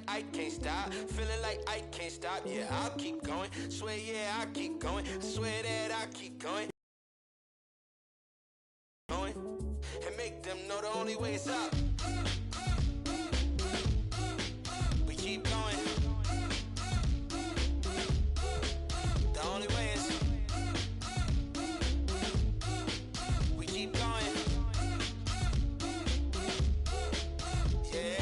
I can't stop. Feeling like I can't stop. Yeah, I'll keep going. Swear, yeah, I'll keep going. Swear that I'll keep going. And make them know the only way is up. We keep going. The only way is we keep going. Yeah.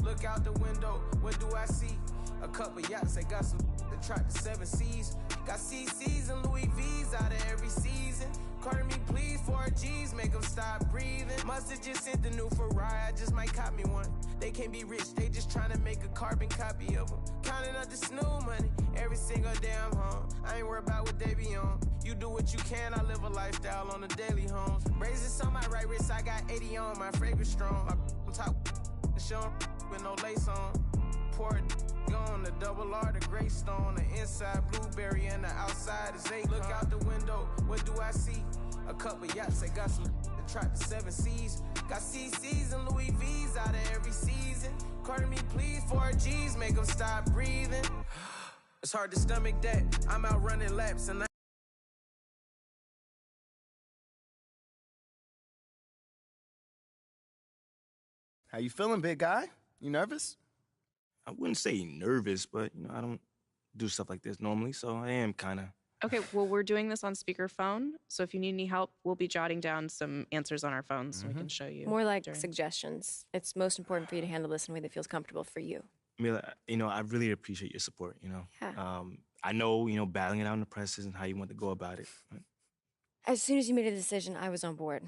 Look out the window, what do I see? A couple yachts, I got some to track the 7 seas. Got CCs and Louis V's out of every season. Carter me please, 4Gs, make them stop breathing. Must've just sent the new Ferrari, I just might cop me one. They can't be rich, they just trying to make a carbon copy of them. Counting up the snoo money, every single day I'm home. I ain't worried about what they be on. You do what you can, I live a lifestyle on the daily homes. Braces on my right wrist, I got 80 on, my fragrance strong. I'm top show with no lace on. Pour it on the double R, the gray stone. The inside blueberry and the outside is eight. Look out the window, what do I see? A couple yachts, I got some to track the 7 seas. Got CCs and Louis V's out of every season. Carter me please, 4Gs, make them stop breathing. It's hard to stomach that, I'm out running laps and How you feeling, big guy? You nervous? I wouldn't say nervous, but, I don't do stuff like this normally, so I am kind of... Okay, well, we're doing this on speakerphone, so if you need any help, we'll be jotting down some answers on our phones so we can show you. More like suggestions. It's most important for you to handle this in a way that feels comfortable for you. Mila, I really appreciate your support, Yeah. I know, battling it out in the press isn't how you want to go about it. But... As soon as you made a decision, I was on board.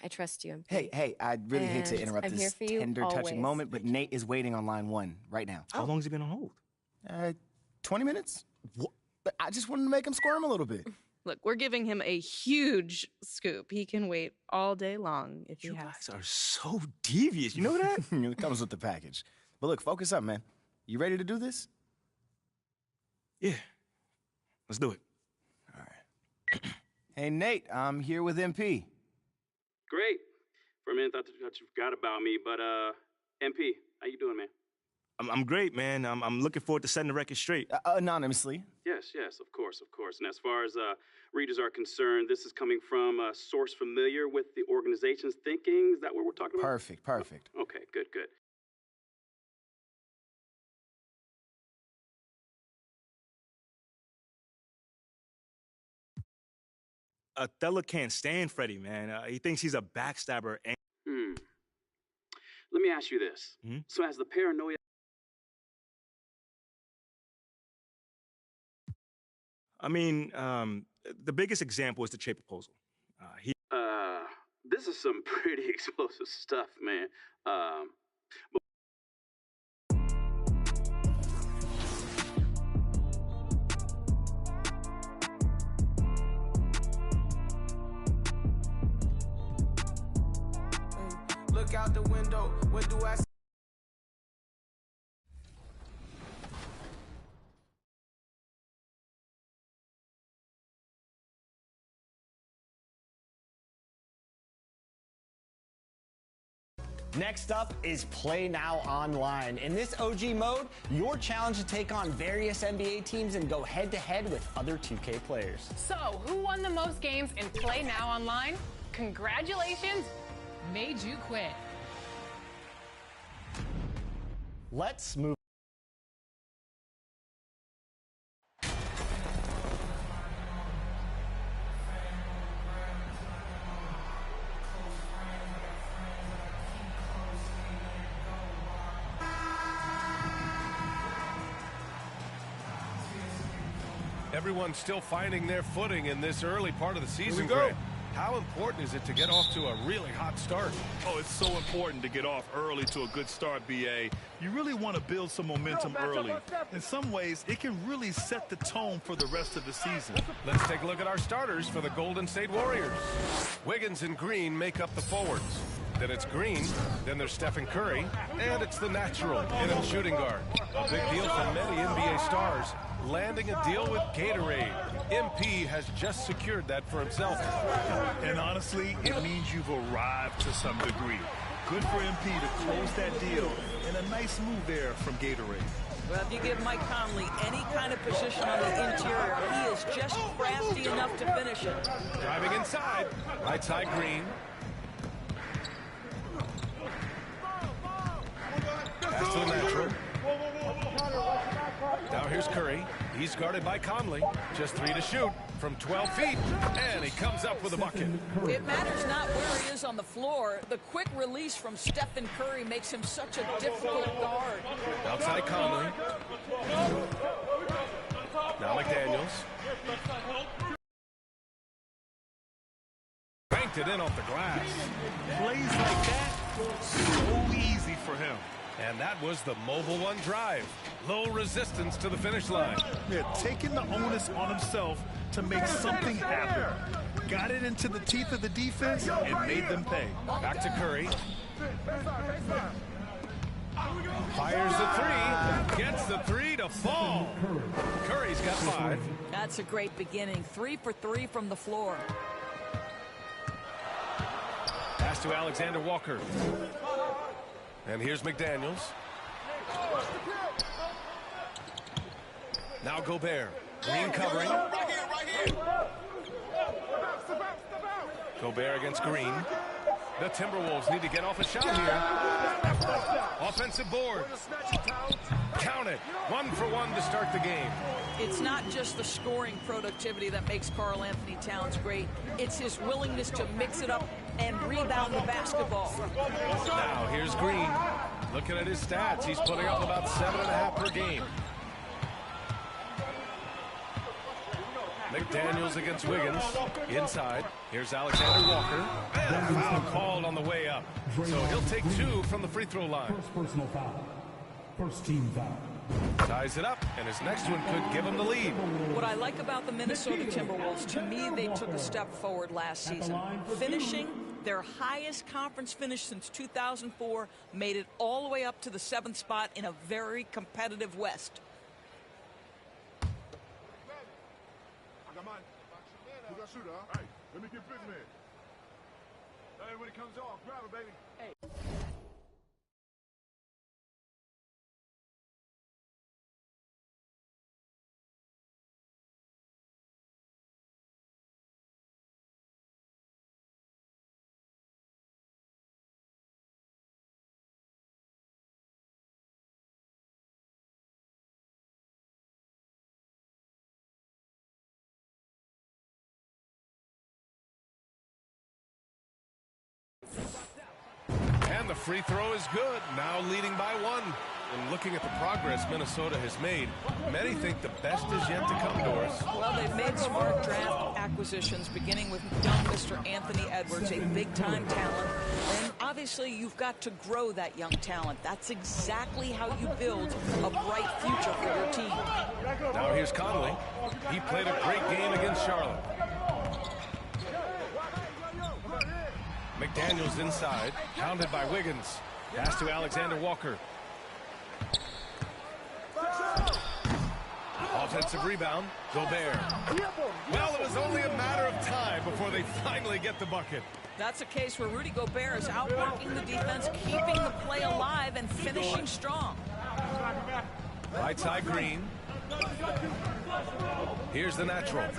I trust you. Hey, I really hate to interrupt I'm this here for you tender, always. touching moment, but Nate is waiting on line 1 right now. How long has he been on hold? 20 minutes. What? But I just wanted to make him squirm a little bit. Look, we're giving him a huge scoop. He can wait all day long if he has. You guys are so devious. You know that? It comes with the package. But look, focus up, man. You ready to do this? Yeah. Let's do it. All right. Hey, Nate, I'm here with MP. Great. For a minute, I thought you forgot about me, but MP, how you doing, man? I'm great, man. I'm looking forward to setting the record straight. Anonymously. Yes, of course. And as far as readers are concerned, this is coming from a source familiar with the organization's thinking. Is that what we're talking about? Perfect. Okay, good. Othello can't stand Freddie, man. He thinks he's a backstabber. Let me ask you this. So has the paranoia... I mean, the biggest example is the trade proposal. This is some pretty explosive stuff, man. Look out the window, what do I see? Next up is Play Now Online. In this OG mode, your challenge to take on various NBA teams and go head-to-head with other 2K players. So, who won the most games in Play Now Online? Congratulations, made you quit. Let's move. Everyone's still finding their footing in this early part of the season, go. Greg. How important is it to get off to a really hot start? Oh, it's so important to get off early to a good start, BA. You really want to build some momentum early. In some ways, it can really set the tone for the rest of the season. Let's take a look at our starters for the Golden State Warriors. Wiggins and Green make up the forwards. Then it's Green, then there's Stephen Curry, and it's the natural hidden shooting guard. A big deal for many NBA stars, landing a deal with Gatorade. MP has just secured that for himself. And honestly, it means you've arrived to some degree. Good for MP to close that deal, and a nice move there from Gatorade. Well, if you give Mike Conley any kind of position on the interior, he is just crafty enough to finish it. Driving inside, right side Green. Pass to the natural. Now here's Curry. He's guarded by Conley. Just 3 to shoot from 12 feet. And he comes up with a bucket. It matters not where he is on the floor. The quick release from Stephen Curry makes him such a difficult guard. Outside Conley. Now McDaniels. Banked it in off the glass. Plays like that, so easy for him. And that was the mobile one drive. Low resistance to the finish line. Yeah, taking the onus on himself to make something happen. Got it into the teeth of the defense and made them pay. Back to Curry. Fires the 3. Gets the 3 to fall. Curry's got 5. That's a great beginning. 3 for 3 from the floor. Pass to Alexander Walker. And here's McDaniels. Now Gobert. Green covering. Gobert against Green. The Timberwolves need to get off a shot here. Offensive board. Count it. 1 for 1 to start the game. It's not just the scoring productivity that makes Karl Anthony Towns great. It's his willingness to mix it up and rebound the basketball. Now here's Green. Looking at his stats, he's putting up about 7.5 per game. McDaniels against Wiggins. Inside. Here's Alexander Walker. And a foul called on the way up. So he'll take 2 from the free throw line. First personal foul. First team foul. Ties it up, and his next one could give him the lead. What I like about the Minnesota Timberwolves, to me, they took a step forward last season. Finishing their highest conference finish since 2004, made it all the way up to the 7th spot in a very competitive West. Who got shooter, huh? Hey, let me get big man. Hey, when it comes off, grab it, baby. Hey. And the free throw is good, now leading by 1. And looking at the progress Minnesota has made, many think the best is yet to come, Doris. Well, they've made smart draft acquisitions, beginning with young Mr. Anthony Edwards, a big-time talent. And obviously, you've got to grow that young talent. That's exactly how you build a bright future for your team. Now here's Conley. He played a great game against Charlotte. McDaniels inside, pounded by Wiggins. Pass to Alexander Walker. Offensive rebound, Gobert. Well, it was only a matter of time before they finally get the bucket. That's a case where Rudy Gobert is outworking the defense, keeping the play alive, and finishing strong. Right side Green. Here's the natural.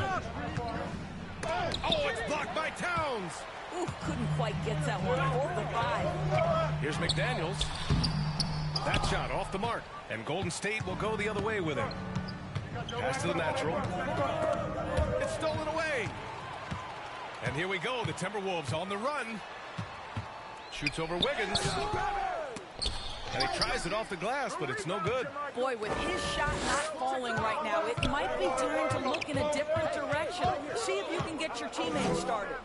Oh, it's blocked by Towns. Ooh, couldn't quite get that one. 4 for 5. Here's McDaniels. That shot off the mark, and Golden State will go the other way with him. Pass to the natural. It's stolen away. And here we go, the Timberwolves on the run. Shoots over Wiggins. And he tries it off the glass, but it's no good. Boy, with his shot not falling right now, it might be time to look in a different direction. See if you can get your teammates started.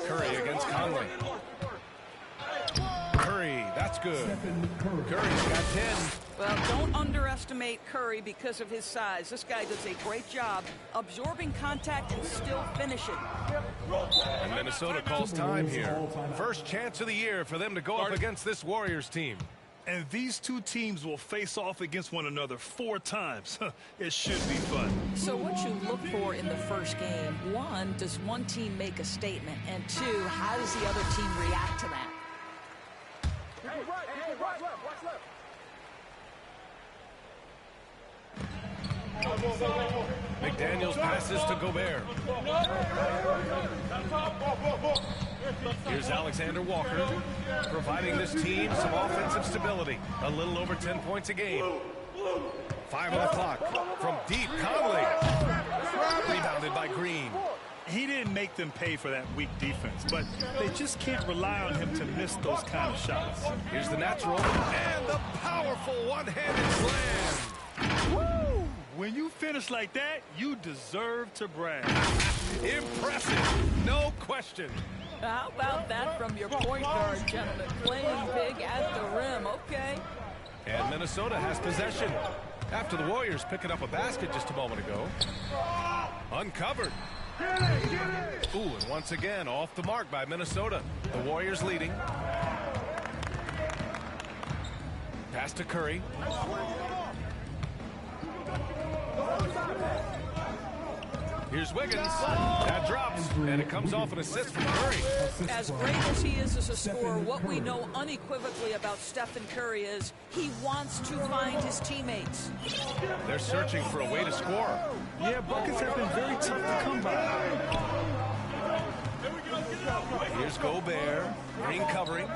Curry against Conley. Curry, that's good. Curry's got 10. Well, don't underestimate Curry because of his size. This guy does a great job absorbing contact and still finishing. And Minnesota calls time here. First chance of the year for them to go up against this Warriors team. And these two teams will face off against one another 4 times. It should be fun. So what you look for in the first game, 1, does one team make a statement? And 2, how does the other team react to that? McDaniels passes to Gobert. Here's Alexander Walker, providing this team some offensive stability. A little over 10 points a game. 5 on the clock. From deep, Conley. Rebounded by Green. He didn't make them pay for that weak defense, but they just can't rely on him to miss those kind of shots. Here's the natural, and the powerful one-handed slam. Woo! When you finish like that, you deserve to brag. Impressive, no question. How about that from your point guard, gentlemen? Playing big at the rim, okay. And Minnesota has possession. After the Warriors picking up a basket just a moment ago. Uncovered. Ooh, and once again, off the mark by Minnesota. The Warriors leading. Pass to Curry. Here's Wiggins. That drops, and it comes off an assist from Curry. As great as he is as a scorer, what we know unequivocally about Stephen Curry is he wants to find his teammates. They're searching for a way to score. Yeah, buckets have been very tough to come by. Here's Gobert. Green covering.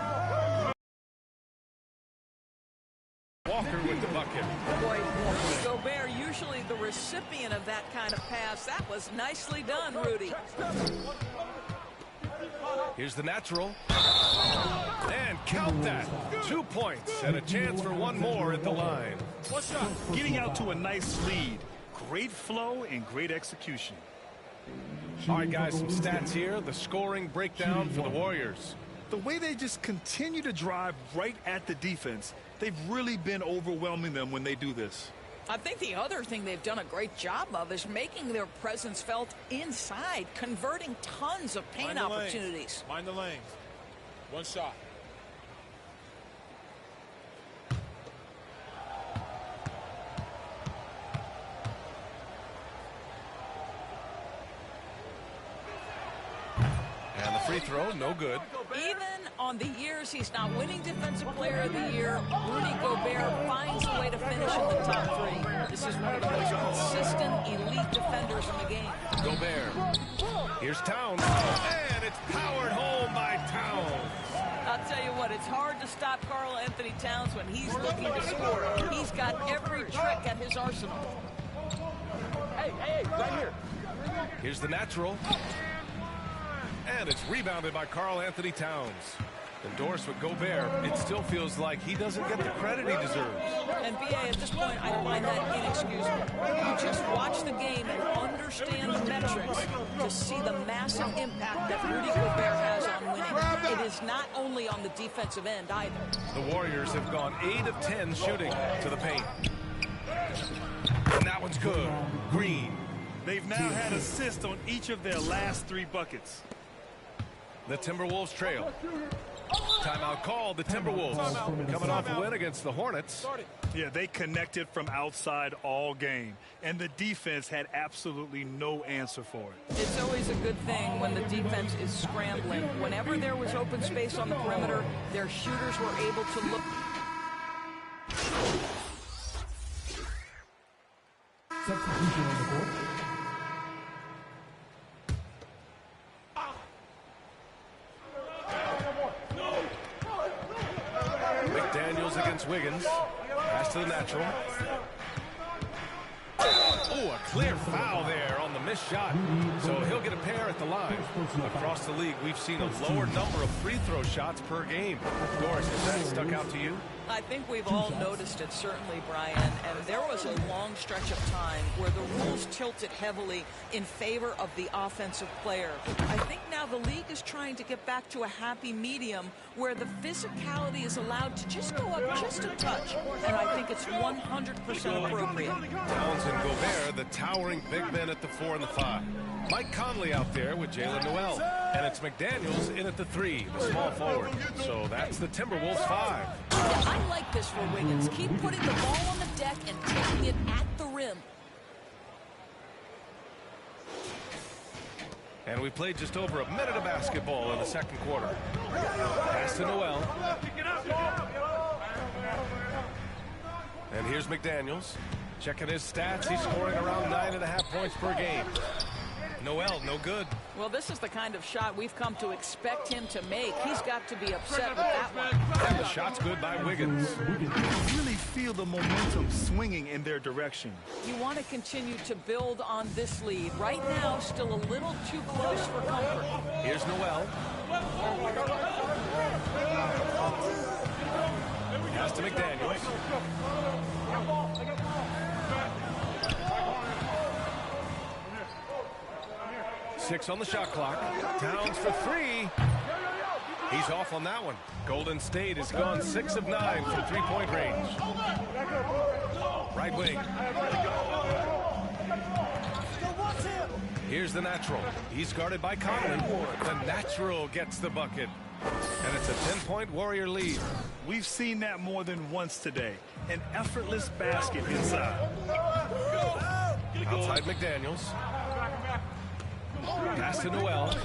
Walker with the bucket. Boy, Gobert, usually the recipient of that kind of pass. That was nicely done, Rudy. Here's the natural. And count that. 2 points and a chance for one more at the line. Getting out to a nice lead. Great flow and great execution. All right, guys, some stats here. The scoring breakdown for the Warriors. The way they just continue to drive right at the defense, they've really been overwhelming them when they do this. I think the other thing they've done a great job of is making their presence felt inside, converting tons of paint opportunities. Mind the lanes. One shot. And the free throw, no good. Even on the years he's not winning Defensive Player of the Year, Rudy Gobert finds a way to finish in the top 3. This is one of the most consistent elite defenders in the game. Gobert. Here's Towns. And it's powered home by Towns. I'll tell you what, it's hard to stop Karl Anthony Towns when he's looking to score. He's got every trick at his arsenal. Hey, right here. Here's the natural. And it's rebounded by Karl Anthony Towns. Endorsed with Gobert, it still feels like he doesn't get the credit he deserves. And B.A., at this point, I find that inexcusable. You just watch the game and understand the metrics to see the massive impact that Rudy Gobert has on winning. It is not only on the defensive end either. The Warriors have gone 8 of 10 shooting to the paint. And that one's good. Green. They've now had assists on each of their last 3 buckets. The Timberwolves trail. Timeout called. The Timberwolves coming off a win against the Hornets. Yeah, they connected from outside all game, and the defense had absolutely no answer for it. It's always a good thing when the defense is scrambling. Whenever there was open space on the perimeter, their shooters were able to look. Substitution on the court. McDaniels against Wiggins. Pass to the natural. Oh, a clear foul there on the missed shot. So he'll get a pair at the line. Across the league, we've seen a lower number of free throw shots per game. Doris, has that stuck out to you? I think we've all noticed it, certainly, Brian. And there was a long stretch of time where the rules tilted heavily in favor of the offensive player. I think now the league is trying to get back to a happy medium where the physicality is allowed to just go up just a touch. And I think it's 100% appropriate. Towns and Gobert, the towering big men at the 4 and the 5. Mike Conley out there with Jalen Noel. And it's McDaniels in at the 3, the small forward. So that's the Timberwolves 5. I like this for Wiggins. Keep putting the ball on the deck and taking it at the rim. And we played just over a minute of basketball in the second quarter. Pass to Noel. And here's McDaniels. Checking his stats. He's scoring around 9.5 points per game. Noel, no good. Well, this is the kind of shot we've come to expect him to make. He's got to be upset with that one. And the shot's good by Wiggins. You really feel the momentum swinging in their direction. You want to continue to build on this lead. Right now, still a little too close for comfort. Here's Noel. Pass to McDaniels. 6 on the shot clock. Towns for 3. He's off on that one. Golden State has gone 6 of 9 from three-point range. Right wing. Here's the natural. He's guarded by Conley. The natural gets the bucket. And it's a 10-point Warrior lead. We've seen that more than once today. An effortless basket inside. Outside McDaniels. Pass to Noel.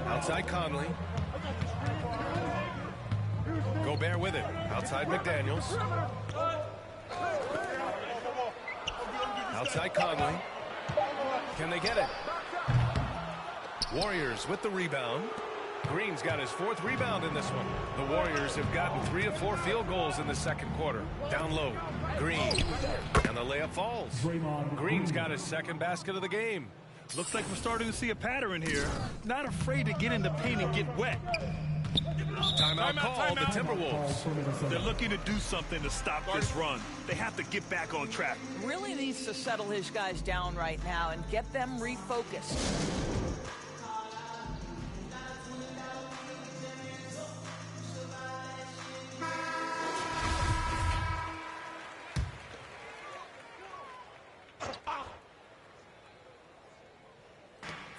Outside Conley. Gobert with it. Outside McDaniels. Outside Conley. Can they get it? Warriors with the rebound. Green's got his 4th rebound in this one. The Warriors have gotten 3 of 4 field goals in the second quarter. Down low. Green. And the layup falls. Green's got his 2nd basket of the game. Looks like we're starting to see a pattern here. Not afraid to get in the paint and get wet. Timeout called, the Timberwolves. They're looking to do something to stop this run. They have to get back on track. Really needs to settle his guys down right now and get them refocused.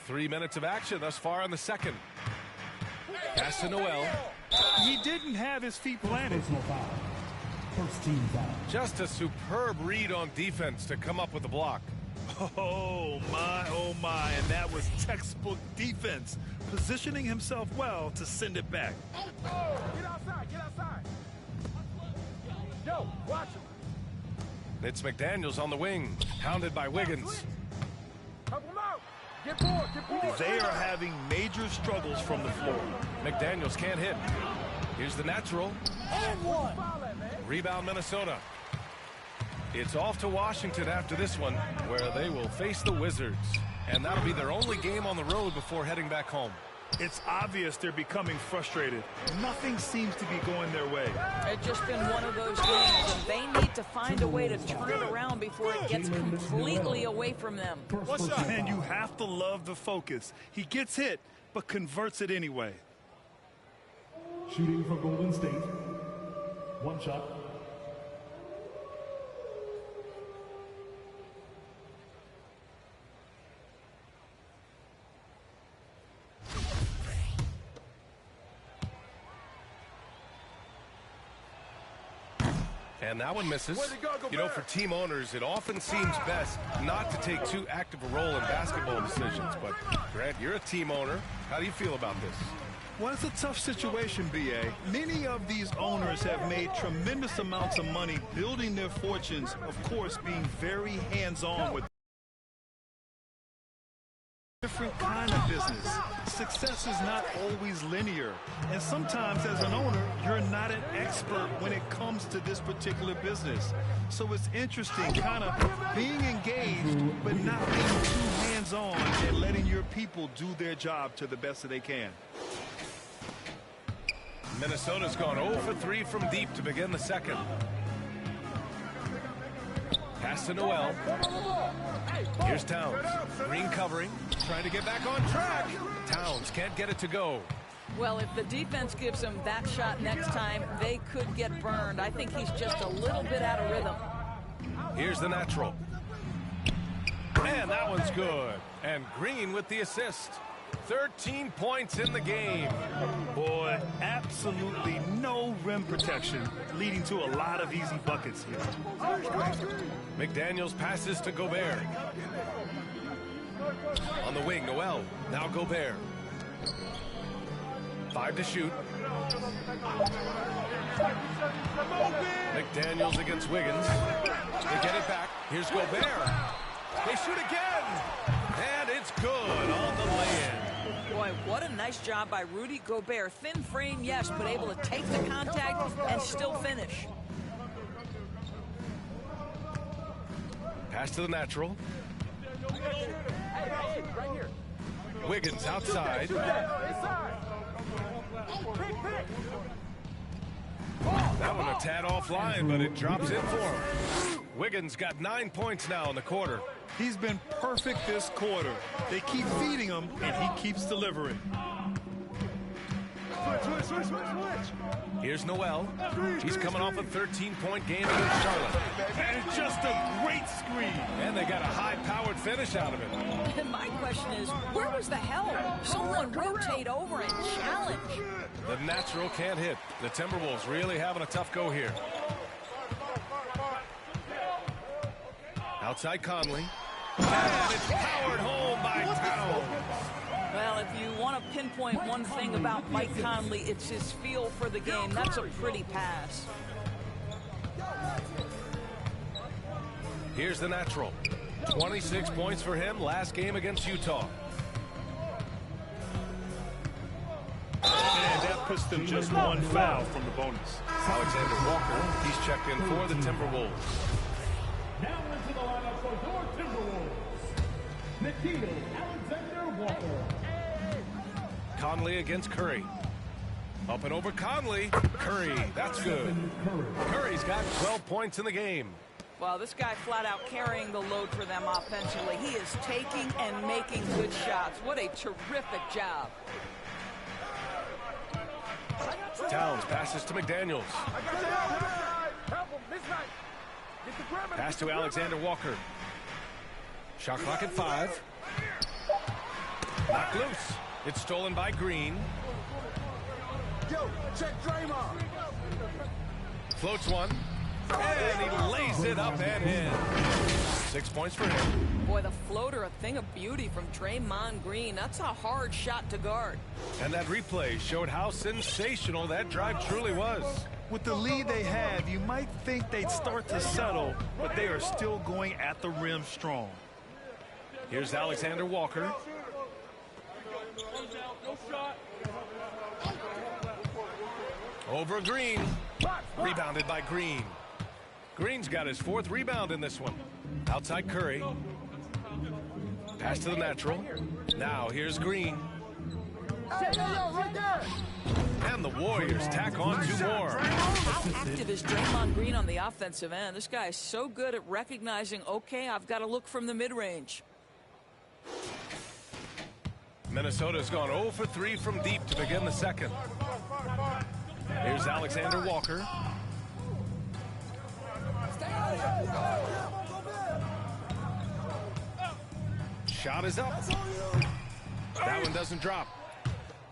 3 minutes of action thus far in the second. Pass to Noel. He didn't have his feet planted. First team foul. Just a superb read on defense to come up with the block. Oh my, and that was textbook defense, positioning himself well to send it back. Get outside, get outside. Yo, watch him. It's McDaniels on the wing, hounded by Wiggins. Help him out. Get bored, get bored. They are having major struggles from the floor. McDaniels can't hit. Here's the natural. And one. Rebound Minnesota. It's off to Washington after this one, where they will face the Wizards. And that'll be their only game on the road before heading back home. It's obvious they're becoming frustrated. Nothing seems to be going their way. It's just been one of those games, and they need to find a way to turn it around before it gets completely away from them. And you have to love the focus. He gets hit, but converts it anyway. Shooting for Golden State. One shot. And that one misses. You know, for team owners, it often seems best not to take too active a role in basketball decisions. But, Grant, you're a team owner. How do you feel about this? Well, it's a tough situation, B.A. Many of these owners have made tremendous amounts of money building their fortunes, of course, being very hands-on with Different kind of business. Success is not always linear. And sometimes as an owner, you're not an expert when it comes to this particular business. So it's interesting kind of being engaged, but not being too hands-on and letting your people do their job to the best that they can. Minnesota's gone 0 for 3 from deep to begin the second. Pass to Noel. Here's Towns. Green covering. Trying to get back on track. Towns can't get it to go. Well, if the defense gives him that shot next time, they could get burned. I think he's just a little bit out of rhythm. Here's the natural. And that one's good. And Green with the assist. 13 points in the game. Boy, absolutely no rim protection, leading to a lot of easy buckets here. McDaniels passes to Gobert. On the wing, Noel. Now Gobert. 5 to shoot. McDaniels against Wiggins. They get it back. Here's Gobert. They shoot again. And it's good on the lay-in. Boy, what a nice job by Rudy Gobert. Thin frame, yes, but able to take the contact and still finish. Pass to the natural. Wiggins outside. That one a tad offline, but it drops in for him. Wiggins got 9 points now in the quarter. He's been perfect this quarter. They keep feeding him, and he keeps delivering. Switch. Here's Noel. He's coming off a 13-point game against Charlotte. And it's just a great screen. And they got a high-powered finish out of it. And my question is, where was the help? Someone rotate over and challenge. The natural can't hit. The Timberwolves really having a tough go here. Outside Conley. And it's powered home by Towns. Well, if you want to pinpoint one thing about Mike Conley, it's his feel for the game. That's a pretty pass. Here's the natural. 26 points for him last game against Utah. And that puts them just one foul from the bonus. Alexander Walker, he's checked in for the Timberwolves. Now into the lineup for your Timberwolves, Alexander Walker. Conley against Curry. Up and over Conley. Curry, that's good. Curry's got 12 points in the game. Well, this guy flat out carrying the load for them offensively. He is taking and making good shots. What a terrific job. Towns passes to McDaniels. Pass to Alexander Walker. Shot clock at 5. Knocked loose. It's stolen by Green. Yo, check Draymond. Floats one. And he lays it up and in. 6 points for him. Boy, the floater, a thing of beauty from Draymond Green. That's a hard shot to guard. And that replay showed how sensational that drive truly was. With the lead they have, you might think they'd start to settle, but they are still going at the rim strong. Here's Alexander Walker. Over Green. Rebounded by Green. Green's got his 4th rebound in this one. Outside Curry. Pass to the natural. Now here's Green. And the Warriors tack on 2 more. How active is Draymond Green on the offensive end? This guy is so good at recognizing, okay, I've got to look from the mid-range. Minnesota's gone 0 for 3 from deep to begin the second. Here's Alexander Walker. Shot is up. That one doesn't drop.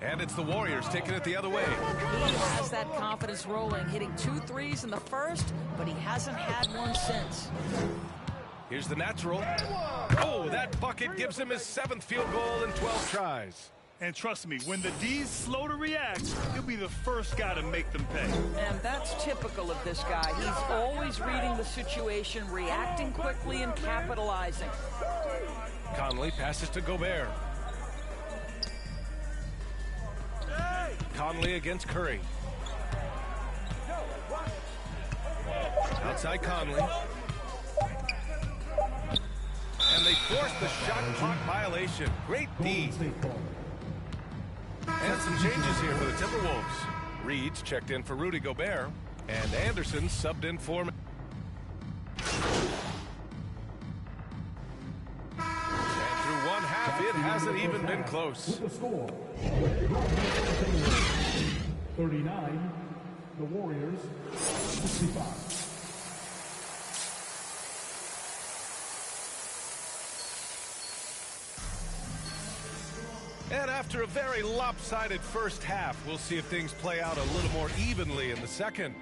And it's the Warriors taking it the other way. He has that confidence rolling, hitting 2 threes in the first, but he hasn't had one since. Here's the natural. Oh, that bucket gives him his 7th field goal in 12 tries. And trust me, when the D's slow to react, he'll be the first guy to make them pay. And that's typical of this guy. He's always reading the situation, reacting quickly, and capitalizing. Conley passes to Gobert. Conley against Curry. Outside Conley. And they force the shot clock violation. Great D. And some changes here for the Timberwolves. Reed's checked in for Rudy Gobert. And Anderson subbed in for... And through one half, it hasn't even been close. With the score, 39, the Warriors, 65. And after a very lopsided first half, we'll see if things play out a little more evenly in the second.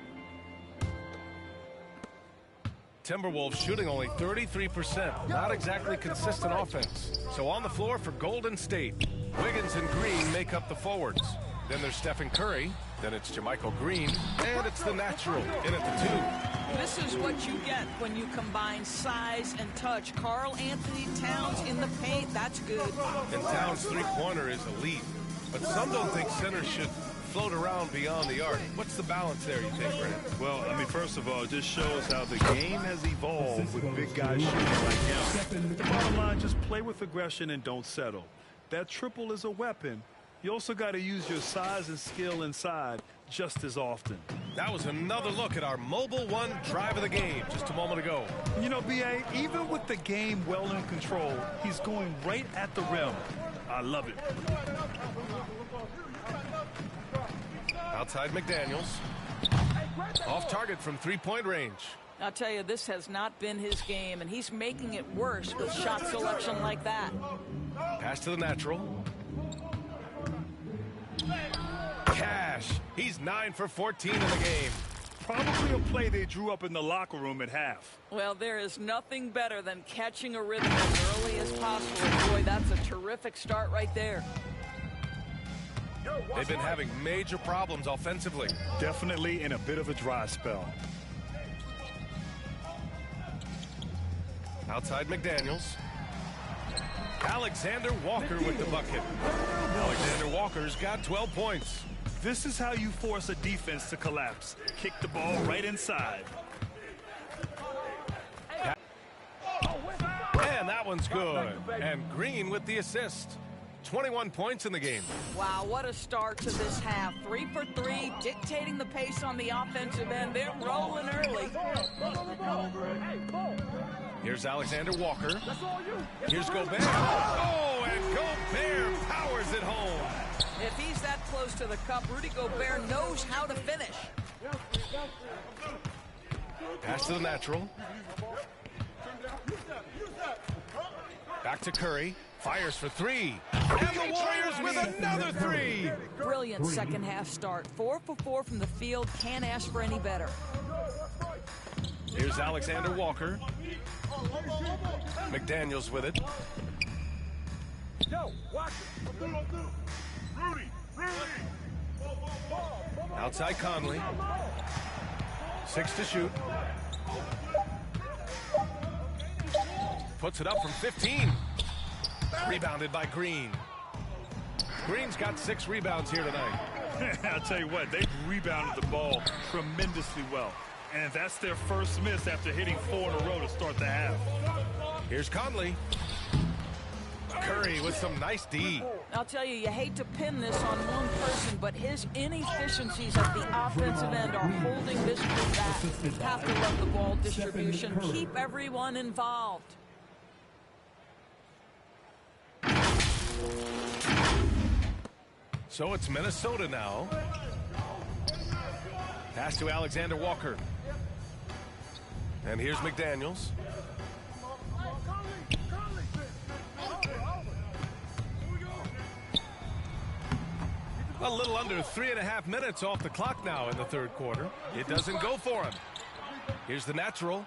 Timberwolves shooting only 33%. Not exactly consistent offense. So on the floor for Golden State, Wiggins and Green make up the forwards. Then there's Stephen Curry. Then it's JaMychal Green. And it's the natural in at the 2. This is what you get when you combine size and touch. Karl Anthony Towns in the paint, that's good. And Towns' three-pointer is elite. But some don't think centers should float around beyond the arc. What's the balance there, you think, Brent? Well, I mean, first of all, it just shows how the game has evolved with big guys shooting like him. The bottom line, just play with aggression and don't settle. That triple is a weapon. You also got to use your size and skill inside just as often. That was another look at our Mobile One drive of the game just a moment ago. You know, B.A., even with the game well in control, he's going right at the rim. I love it. Outside McDaniels. Off target from three-point range. I'll tell you, this has not been his game, and he's making it worse with shot selection like that. Pass to the natural. Cash. He's 9 for 14 in the game. Probably a play they drew up in the locker room at half. Well, there is nothing better than catching a rhythm as early as possible. Boy, that's a terrific start right there. They've been having major problems offensively. Definitely in a bit of a dry spell. Outside McDaniels. Alexander Walker with the bucket. Alexander Walker's got 12 points. This is how you force a defense to collapse. Kick the ball right inside. And that one's good. And Green with the assist. 21 points in the game. Wow, what a start to this half. 3 for 3, dictating the pace on the offensive end. They're rolling early. Here's Alexander Walker. Here's Gobert. Oh, and Gobert powers it home. If he's that close to the cup, Rudy Gobert knows how to finish. Pass to the natural. Back to Curry. Fires for 3. And the Warriors with another 3. Brilliant second half start. 4 for 4 from the field. Can't ask for any better. Here's Alexander Walker. McDaniels with it. Outside Conley. 6 to shoot. Puts it up from 15. Rebounded by Green. Green's got 6 rebounds here tonight. I'll tell you what, they've rebounded the ball tremendously well. And that's their first miss after hitting 4 in a row to start the half. Here's Conley. Curry with some nice D. I'll tell you, you hate to pin this on one person, but his inefficiencies at the offensive end are holding this group back. You have to love the ball distribution. Keep everyone involved. So it's Minnesota now. Pass to Alexander Walker. And here's McDaniels. A little under 3.5 minutes off the clock now in the third quarter. It doesn't go for him. Here's the natural.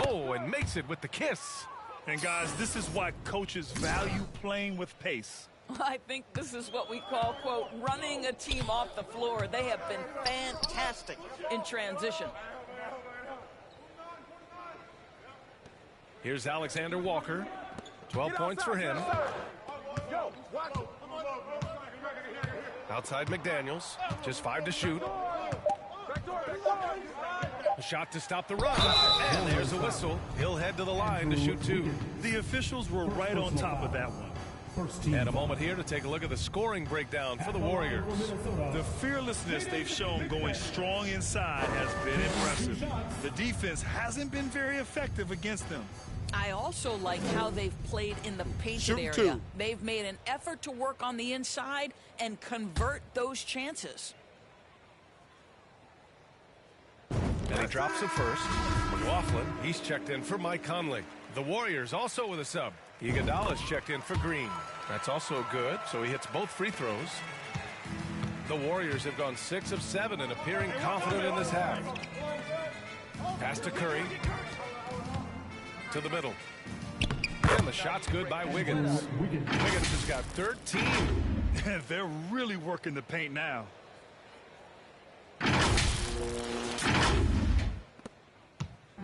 Oh, and makes it with the kiss. And guys, this is why coaches value playing with pace. I think this is what we call, quote, running a team off the floor. They have been fantastic in transition. Here's Alexander Walker. 12 points for him. Outside McDaniels, just 5 to shoot. A shot to stop the run, and there's a whistle. He'll head to the line to shoot 2. The officials were right on top of that one. And a moment here to take a look at the scoring breakdown for the Warriors. The fearlessness they've shown going strong inside has been impressive. The defense hasn't been very effective against them. I also like how they've played in the painted Shoot area. 2. They've made an effort to work on the inside and convert those chances. And he drops it first. McLaughlin, he's checked in for Mike Conley. The Warriors also with a sub. Iguodala's checked in for Green. That's also good, so he hits both free throws. The Warriors have gone 6 of 7 and appearing confident in this half. Pass to Curry. To the middle. And the shot's good by Wiggins. Wiggins has got 13. They're really working the paint now.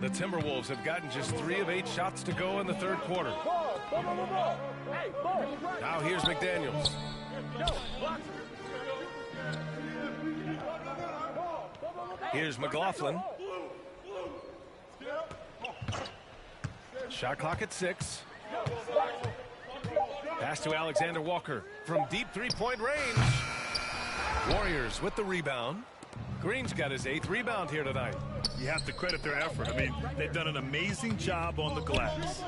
The Timberwolves have gotten just 3 of 8 shots to go in the third quarter. Now here's McDaniels. Here's McLaughlin. Shot clock at 6. Pass to Alexander Walker from deep three-point range. Warriors with the rebound. Green's got his 8th rebound here tonight. You have to credit their effort. I mean, they've done an amazing job on the glass.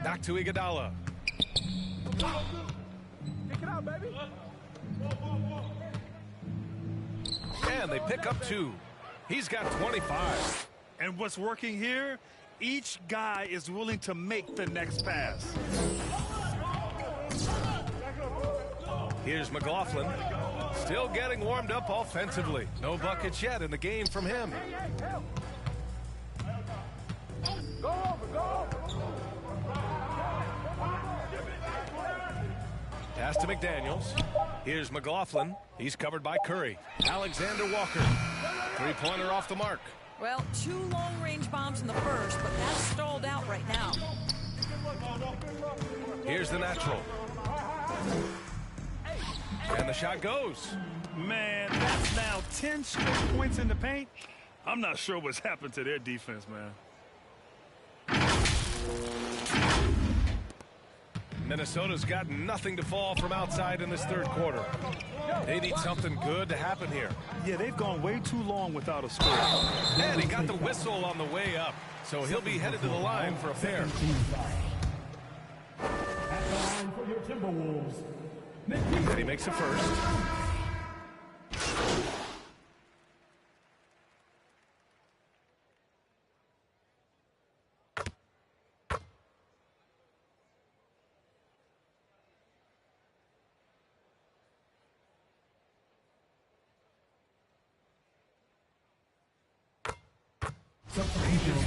Back to Iguodala. And they pick up 2. He's got 25. And what's working here? Each guy is willing to make the next pass. Here's McLaughlin. Still getting warmed up offensively. No buckets yet in the game from him. Pass to McDaniels. Here's McLaughlin. He's covered by Curry. Alexander Walker. 3-pointer off the mark. Well, 2 long-range bombs in the first, but that's stalled out right now. Here's the natural. And the shot goes. Man, that's now 10 straight points in the paint. I'm not sure what's happened to their defense, man. Minnesota's got nothing to fall from outside in this third quarter. They need something good to happen here. Yeah, they've gone way too long without a score. And he got the whistle on the way up, so he'll be headed to the line for a pair. At the line for your Timberwolves, And he makes it first.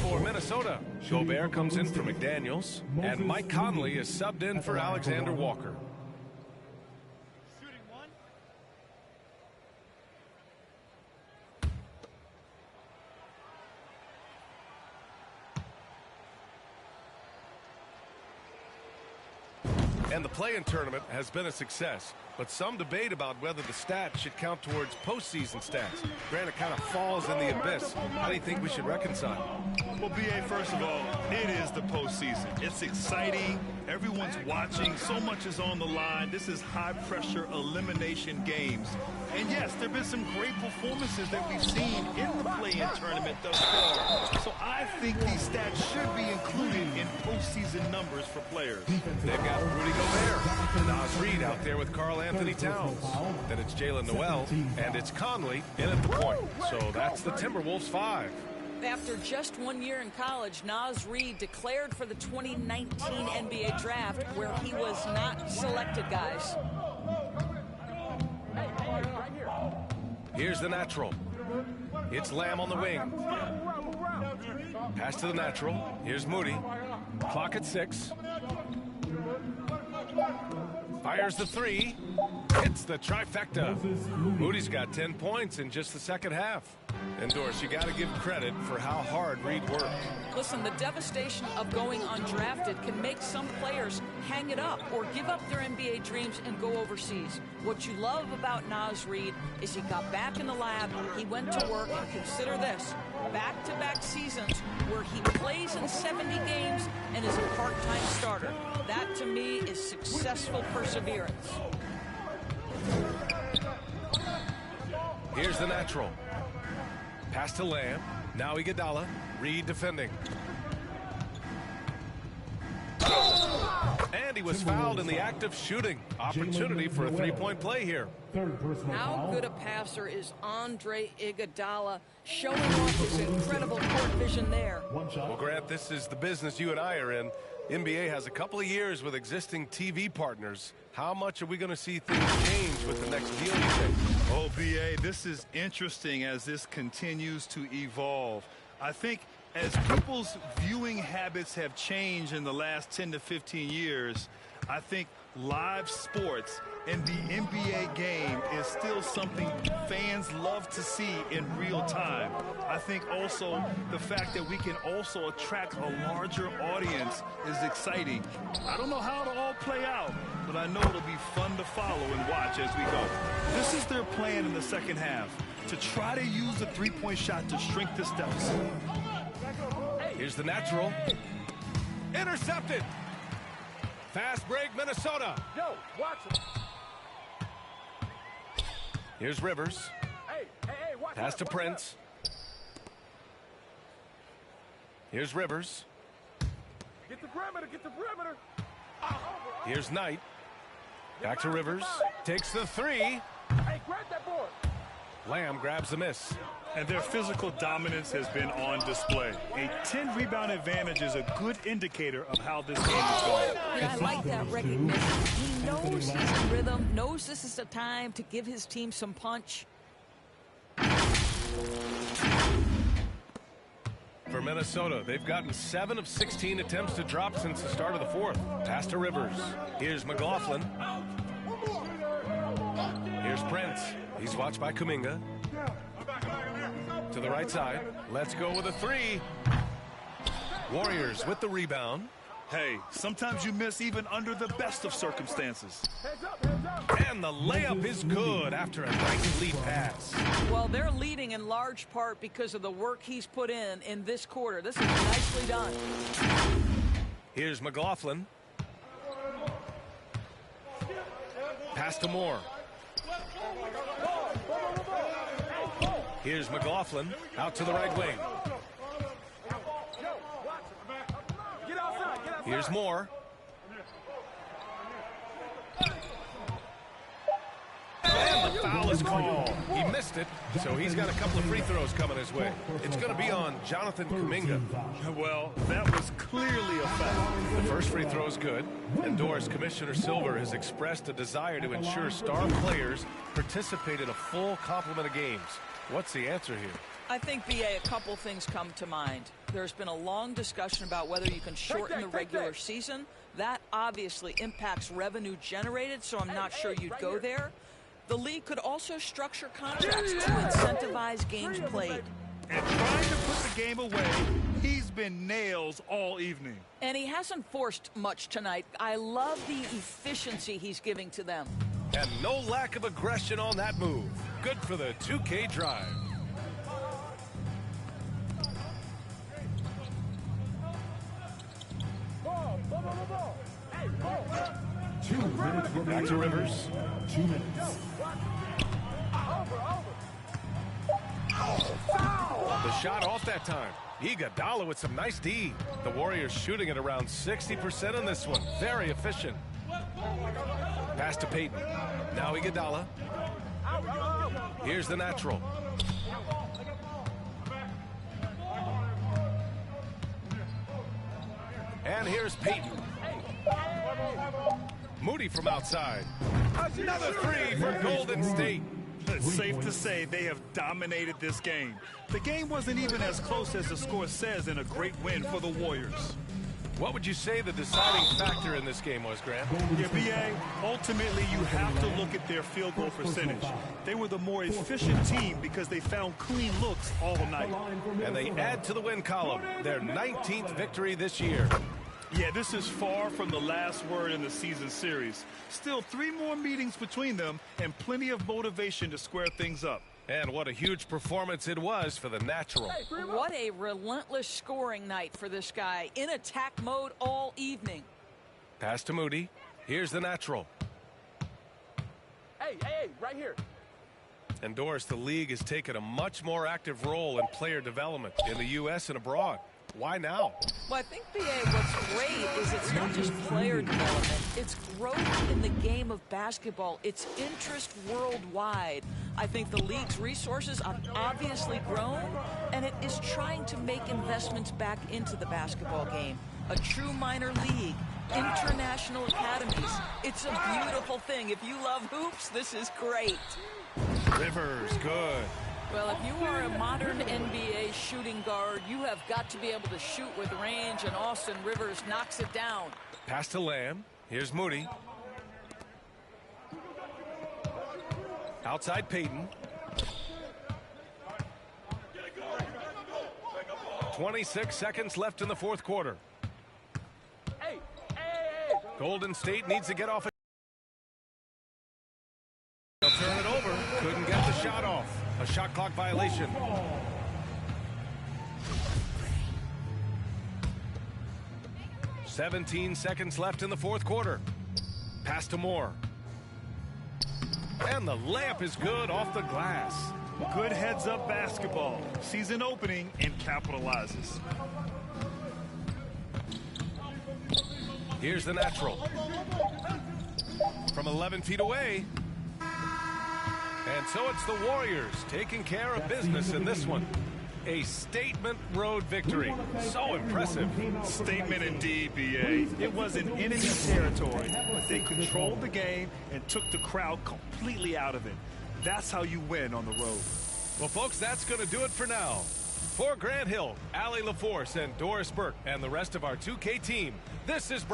For Minnesota, Gobert comes in for McDaniels, and Mike Conley is subbed in for Alexander Walker. And the play-in tournament has been a success, but some debate about whether the stats should count towards postseason stats. Granted, kind of falls in the abyss. How do you think we should reconcile? Well, B.A., first of all, it is the postseason. It's exciting. Everyone's watching. So much is on the line. This is high-pressure elimination games. And, yes, there have been some great performances that we've seen in the play-in tournament thus far. So I think these stats should be included in postseason numbers for players. They've got Rudy Gobert, Nas Reed out there with Karl Anthony Towns. Then it's Jalen Noel, and it's Conley in at the point. So that's the Timberwolves 5. After just 1 year in college, Nas Reed declared for the 2019 NBA draft, where he was not selected, guys. Here's the natural. It's Lamb on the wing. Pass to the natural. Here's Moody. Clock at 6. Fires the three. Hits the trifecta. Moody's got 10 points in just the second half. And Doris, you got to give credit for how hard Reed worked. Listen, the devastation of going undrafted can make some players hang it up or give up their NBA dreams and go overseas. What you love about Naz Reed is he got back in the lab, he went to work, and consider this, back-to-back seasons where he plays in 70 games and is a part-time starter. That, to me, is successful perseverance. Here's the natural. Pass to Lamb. Now Iguodala. Reed defending. And he was fouled in the act of shooting. Opportunity for a three-point play here. How good a passer is Andre Iguodala, showing off his incredible court vision there. Well, Grant, this is the business you and I are in. NBA has a couple of years with existing TV partners. How much are we going to see things change with the next deal, you think? Oh, BA, this is interesting as this continues to evolve. I think as people's viewing habits have changed in the last 10 to 15 years, I think live sports and the NBA game is still something fans love to see in real time. I think also the fact that we can also attract a larger audience is exciting. I don't know how it'll all play out, but I know it'll be fun to follow and watch as we go. This is their plan in the second half, to try to use the three-point shot to shrink this deficit. Here's the natural. Intercepted. Fast break, Minnesota. Yo, watch him. Here's Rivers. Hey, watch Pass to Prince. Here's Rivers. Get the perimeter, get the perimeter. Here's Knight. Back to Rivers. Takes the three. Hey, grab that board. Lamb grabs the miss. And their physical dominance has been on display. A 10-rebound advantage is a good indicator of how this game is going. I like that recognition. He knows he's in rhythm, knows this is the time to give his team some punch. For Minnesota, they've gotten 7 of 16 attempts to drop since the start of the fourth. Pass to Rivers. Here's McLaughlin. Here's Prince. He's watched by Kuminga. To the right side. Let's go with a three. Warriors with the rebound. Hey, sometimes you miss even under the best of circumstances. And the layup is good after a nice lead pass. Well, they're leading in large part because of the work he's put in this quarter. This is nicely done. Here's McLaughlin. Pass to Moore. Here's McLaughlin out to the right wing. Here's Moore. And the foul is called. He missed it, so he's got a couple of free throws coming his way. It's going to be on Jonathan Kuminga. Well, that was clearly a foul. The first free throw is good. And Doris, Commissioner Silver has expressed a desire to ensure star players participate in a full complement of games. What's the answer here? I think, BA, a couple things come to mind. There's been a long discussion about whether you can shorten the regular season. That obviously impacts revenue generated, so I'm not sure you'd go there. The league could also structure contracts to incentivize games played. And trying to put the game away, he's been nails all evening. And he hasn't forced much tonight. I love the efficiency he's giving to them. And no lack of aggression on that move. Good for the 2K drive. Back to Rivers. 2 minutes. The shot off that time. Iguodala with some nice D. The Warriors shooting at around 60% in this one. Very efficient. Pass to Payton. Now Iguodala. Here's the natural. And here's Payton. Moody from outside. Another three for Golden State. It's safe to say they have dominated this game. The game wasn't even as close as the score says in a great win for the Warriors. What would you say the deciding factor in this game was, Grant? Yeah, B.A., ultimately you have to look at their field goal percentage. They were the more efficient team because they found clean looks all night. And they add to the win column, their 19th victory this year. Yeah, this is far from the last word in the season series. Still 3 more meetings between them and plenty of motivation to square things up. And what a huge performance it was for the natural. What a relentless scoring night for this guy. In attack mode all evening. Pass to Moody. Here's the natural. Hey, right here. And Doris, the league has taken a much more active role in player development in the U.S. and abroad. Why now? Well, I think, B.A., what's great is it's not just player development. It's growth in the game of basketball. It's interest worldwide. I think the league's resources have obviously grown, and it is trying to make investments back into the basketball game. A true minor league, international academies. It's a beautiful thing. If you love hoops, this is great. Rivers, good. Well, if you are a modern NBA shooting guard, you have got to be able to shoot with range, and Austin Rivers knocks it down. Pass to Lamb. Here's Moody. Outside Payton. 26 seconds left in the fourth quarter. Hey. Golden State needs to get off it. They'll turn it over. Couldn't get the shot off. A shot clock violation. "17 seconds left in the fourth quarter. Pass to Moore. And the layup is good off the glass. Good heads-up basketball. Season opening and capitalizes. Here's the natural. From 11 feet away. And so it's the Warriors taking care of business in this one. A statement road victory. So impressive. Statement indeed, B.A. It was in enemy territory, but they controlled the game and took the crowd completely out of it. That's how you win on the road. Well, folks, that's going to do it for now. For Grant Hill, Allie LaForce, and Doris Burke, and the rest of our 2K team, this is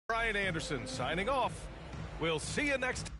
Brian Anderson signing off. We'll see you next time.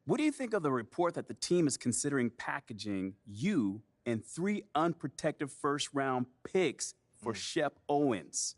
What do you think of the report that the team is considering packaging you and 3 unprotected first-round picks for Shep Owens?